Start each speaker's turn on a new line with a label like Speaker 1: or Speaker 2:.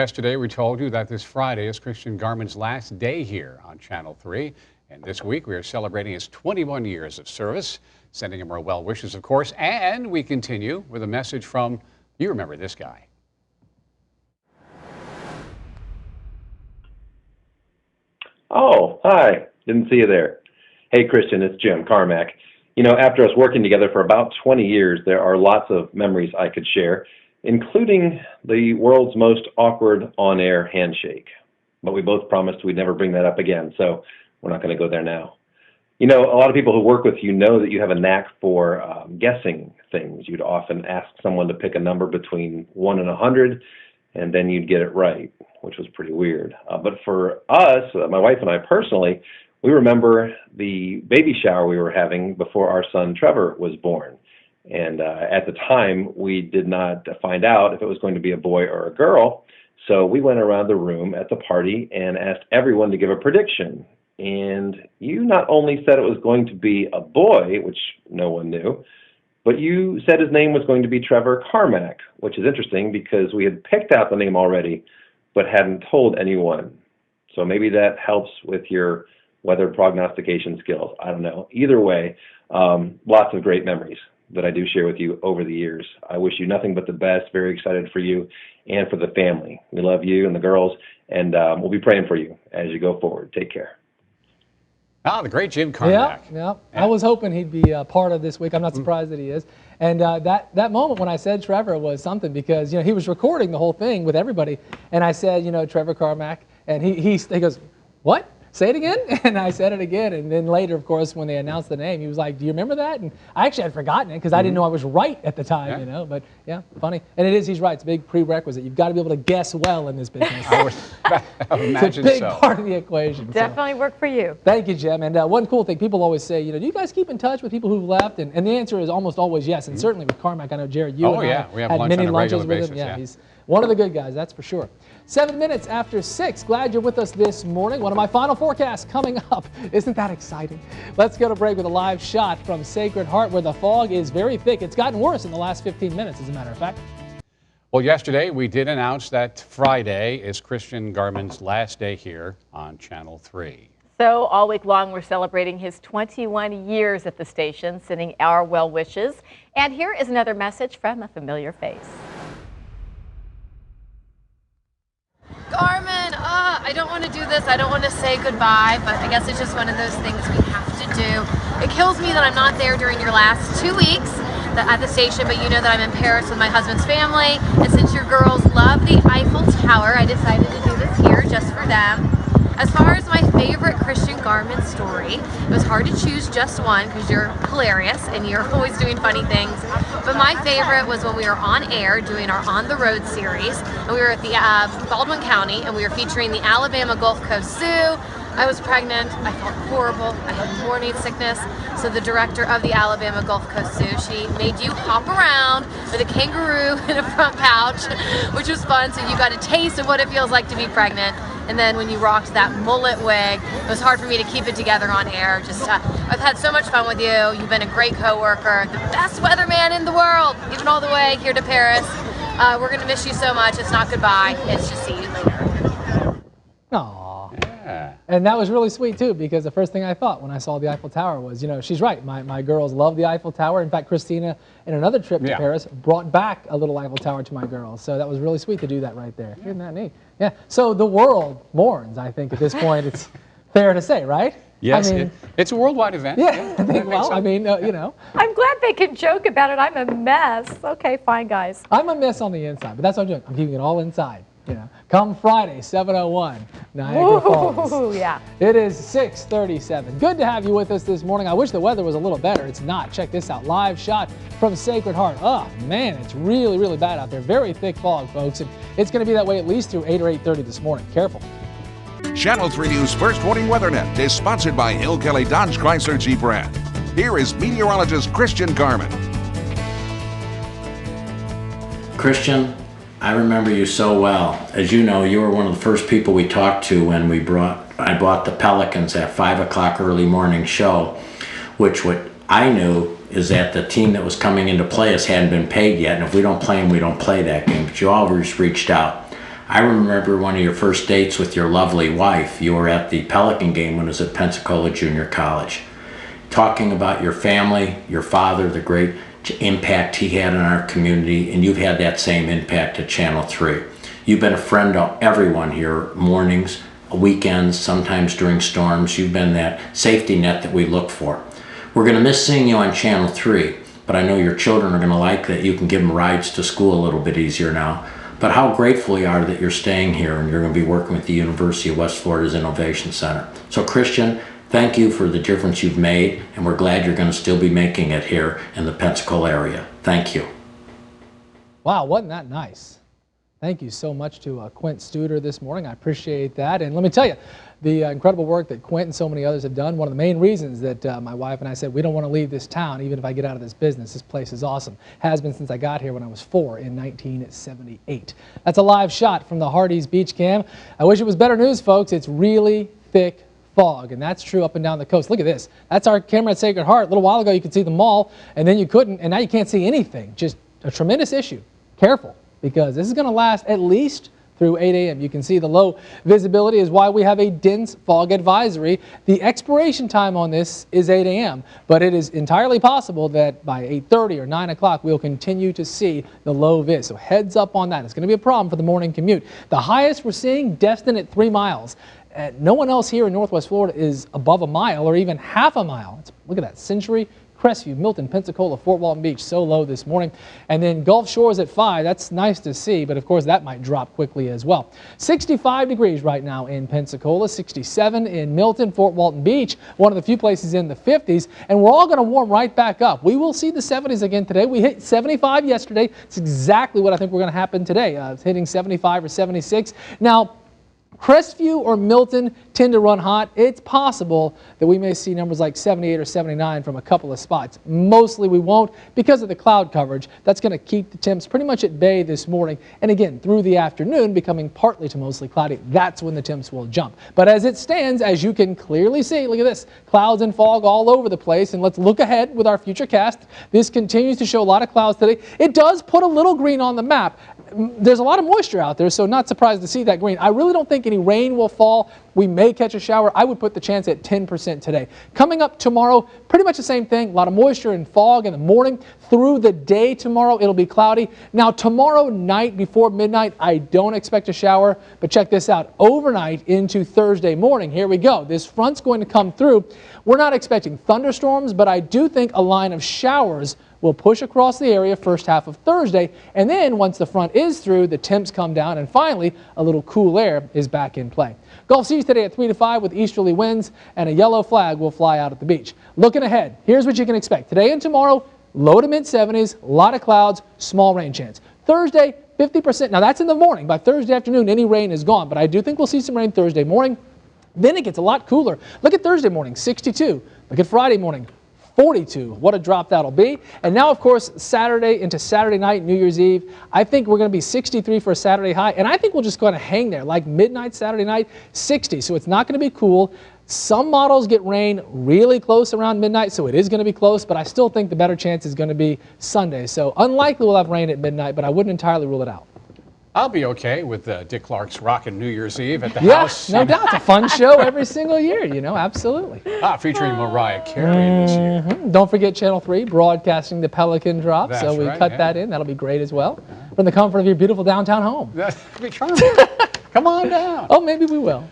Speaker 1: Yesterday, we told you that this Friday is Christian Garman's last day here on Channel 3. And this week, we are celebrating his 21 years of service, sending him our well wishes, of course. And we continue with a message from, you remember this guy.
Speaker 2: Oh, hi. Didn't see you there. Hey, Christian, it's Jim, Carmack. You know, after us working together for about 20 years, there are lots of memories I could share, including the world's most awkward on-air handshake. But we both promised we'd never bring that up again, so we're not going to go there now. You know, a lot of people who work with you know that you have a knack for guessing things. You'd often ask someone to pick a number between 1 and 100, and then you'd get it right, which was pretty weird. But for us, my wife and I personally, we remember the baby shower we were having before our son Trevor was born. And at the time, we did not find out if it was going to be a boy or a girl. So we went around the room at the party and asked everyone to give a prediction. And you not only said it was going to be a boy, which no one knew, but you said his name was going to be Trevor Carmack, which is interesting because we had picked out the name already, but hadn't told anyone. So maybe that helps with your weather prognostication skills. I don't know. Either way, lots of great memories that I do share with you over the years. I wish you nothing but the best. Very excited for you and for the family. We love you and the girls, and we'll be praying for you as you go forward. Take care.
Speaker 1: Ah, the great Jim Carmack.
Speaker 3: Yeah. I was hoping he'd be part of this week. I'm not surprised that he is. And that moment when I said Trevor was something because, you know, he was recording the whole thing with everybody. And I said, you know, Trevor Carmack. And he goes, what? Say it again? And I said it again. And then later, of course, when they announced the name, he was like, do you remember that? And I actually had forgotten it because I didn't know I was right at the time, you know. But yeah, funny. And it is, he's right. It's a big prerequisite. You've got to be able to guess well in this business.
Speaker 1: I would imagine
Speaker 3: it's a big
Speaker 1: so.
Speaker 3: part of the equation.
Speaker 4: Definitely work for you.
Speaker 3: Thank you, Jim. And one cool thing, people always say, you know, do you guys keep in touch with people who've left? And the answer is almost always yes. And certainly with Carmack, I know Jared, you and I
Speaker 1: we have
Speaker 3: had
Speaker 1: lunch
Speaker 3: many
Speaker 1: on a
Speaker 3: lunches
Speaker 1: regular
Speaker 3: with him.
Speaker 1: basis,
Speaker 3: Yeah, he's one of the good guys, that's for sure. 7 minutes after 6. Glad you're with us this morning. One of my final forecasts coming up. Isn't that exciting? Let's go to break with a live shot from Sacred Heart where the fog is very thick. It's gotten worse in the last 15 minutes, as a matter of fact.
Speaker 1: Well, yesterday we did announce that Friday is Christian Garman's last day here on Channel 3.
Speaker 4: So all week long we're celebrating his 21 years at the station, sending our well wishes. And here is another message from a familiar face.
Speaker 5: Garman, I don't want to do this. I don't want to say goodbye, but I guess it's just one of those things we have to do. It kills me that I'm not there during your last 2 weeks at the station, but you know that I'm in Paris with my husband's family. And since your girls love the Eiffel Tower, I decided to do this here just for them. As far as my favorite Christian Garman story, it was hard to choose just one because you're hilarious and you're always doing funny things. But my favorite was when we were on air doing our On the Road series. And we were at the Baldwin County and we were featuring the Alabama Gulf Coast Zoo. I was pregnant. I felt horrible. I had morning sickness. So the director of the Alabama Gulf Coast Zoo, she made you hop around with a kangaroo in a front pouch, which was fun. So you got a taste of what it feels like to be pregnant. And then when you rocked that mullet wig, it was hard for me to keep it together on air. Just, I've had so much fun with you. You've been a great coworker, the best weatherman in the world, even all the way here to Paris. We're going to miss you so much. It's not goodbye. It's just see you later.
Speaker 3: Aww.
Speaker 1: Yeah.
Speaker 3: And that was really sweet, too, because the first thing I thought when I saw the Eiffel Tower was, you know, she's right. My girls love the Eiffel Tower. In fact, Christina, in another trip to Paris, brought back a little Eiffel Tower to my girls. So that was really sweet to do that right there. Isn't that neat? Yeah. So the world mourns, I think, at this point. It's fair to say, right?
Speaker 1: Yes,
Speaker 3: I mean,
Speaker 1: it's a worldwide event.
Speaker 3: Yeah. I think, well, I mean, you know.
Speaker 4: I'm glad they can joke about it. I'm a mess. Okay, fine, guys.
Speaker 3: I'm a mess on the inside, but that's what I'm doing. I'm keeping it all inside. You know, come Friday, 7:01, Niagara Falls.
Speaker 4: Ooh, yeah.
Speaker 3: It is 6:37. Good to have you with us this morning. I wish the weather was a little better. It's not. Check this out. Live shot from Sacred Heart. Oh, man, it's really, really bad out there. Very thick fog, folks. And it's going to be that way at least through 8 or 8:30 this morning. Careful.
Speaker 6: Channel 3 News First Warning WeatherNet is sponsored by Hill Kelly Dodge Chrysler Jeep brand. Here is meteorologist Christian Garman.
Speaker 7: Christian, I remember you so well. As you know, you were one of the first people we talked to when I bought the Pelicans at 5 o'clock early morning show, which what I knew is that the team that was coming into play us hadn't been paid yet, and if we don't play them, we don't play that game. But you always reached out. I remember one of your first dates with your lovely wife. You were at the Pelican game when it was at Pensacola Junior College. Talking about your family, your father, the great impact he had in our community, and you've had that same impact at Channel 3. You've been a friend to everyone here, mornings, weekends, sometimes during storms. You've been that safety net that we look for. We're going to miss seeing you on Channel 3, but I know your children are going to like that you can give them rides to school a little bit easier now. But how grateful we are that you're staying here and you're going to be working with the University of West Florida's Innovation Center. So Christian, thank you for the difference you've made, and we're glad you're going to still be making it here in the Pensacola area. Thank you.
Speaker 3: Wow, wasn't that nice? Thank you so much to Quint Studer this morning. I appreciate that. And let me tell you, the incredible work that Quint and so many others have done, one of the main reasons that my wife and I said we don't want to leave this town even if I get out of this business. This place is awesome. Has been since I got here when I was 4 in 1978. That's a live shot from the Hardee's Beach Cam. I wish it was better news, folks. It's really thick fog, and that's true up and down the coast. Look at this. That's our camera at Sacred Heart. A little while ago you could see the mall, and then you couldn't, and now you can't see anything. Just a tremendous issue. Careful, because this is going to last at least through 8 a.m. You can see the low visibility is why we have a dense fog advisory. The expiration time on this is 8 a.m., but it is entirely possible that by 8:30 or 9 o'clock we'll continue to see the low vis. So heads up on that. It's going to be a problem for the morning commute. The highest we're seeing, Destin at 3 miles. No one else here in Northwest Florida is above a mile or even half a mile. Look at that. Century, Crestview, Milton, Pensacola, Fort Walton Beach, so low this morning. And then Gulf Shores at 5. That's nice to see, but of course that might drop quickly as well. 65 degrees right now in Pensacola, 67 in Milton, Fort Walton Beach, one of the few places in the 50s, and we're all going to warm right back up. We will see the 70s again today. We hit 75 yesterday. It's exactly what I think we're going to happen today. It's hitting 75 or 76. Now, Crestview or Milton tend to run hot. It's possible that we may see numbers like 78 or 79 from a couple of spots. Mostly we won't because of the cloud coverage. That's going to keep the temps pretty much at bay this morning. And again, through the afternoon, becoming partly to mostly cloudy, that's when the temps will jump. But as it stands, as you can clearly see, look at this, clouds and fog all over the place. And let's look ahead with our future cast. This continues to show a lot of clouds today. It does put a little green on the map. There's a lot of moisture out there, so not surprised to see that green. I really don't think any rain will fall. We may catch a shower. I would put the chance at 10% today. Coming up tomorrow, pretty much the same thing. A lot of moisture and fog in the morning. Through the day tomorrow, it'll be cloudy. Now, tomorrow night before midnight, I don't expect a shower, but check this out. Overnight into Thursday morning, here we go. This front's going to come through. We're not expecting thunderstorms, but I do think a line of showers will push across the area first half of Thursday, and then once the front is through, the temps come down, and finally, a little cool air is back in play. Gulf seas today at 3 to 5 with easterly winds, and a yellow flag will fly out at the beach. Looking ahead, here's what you can expect. Today and tomorrow, low to mid-70s, a lot of clouds, small rain chance. Thursday, 50%. Now that's in the morning. By Thursday afternoon, any rain is gone, but I do think we'll see some rain Thursday morning. Then it gets a lot cooler. Look at Thursday morning, 62. Look at Friday morning, 42. What a drop that'll be. And now, of course, Saturday into Saturday night, New Year's Eve, I think we're going to be 63 for a Saturday high, and I think we'll just go to hang there, like midnight Saturday night, 60. So it's not going to be cool. Some models get rain really close around midnight, so it is going to be close, but I still think the better chance is going to be Sunday. So unlikely we'll have rain at midnight, but I wouldn't entirely rule it out.
Speaker 1: I'll be okay with Dick Clark's Rockin' New Year's Eve at the house.
Speaker 3: Yeah, no doubt. It's a fun show every single year, you know, absolutely.
Speaker 1: Featuring Mariah Carey this year.
Speaker 3: Don't forget Channel 3 broadcasting the Pelican drop,
Speaker 1: That's
Speaker 3: so we
Speaker 1: right,
Speaker 3: cut that in. That'll be great as well. From the comfort of your beautiful downtown home.
Speaker 1: That'd be charming. Come on down.
Speaker 3: Oh, maybe we will.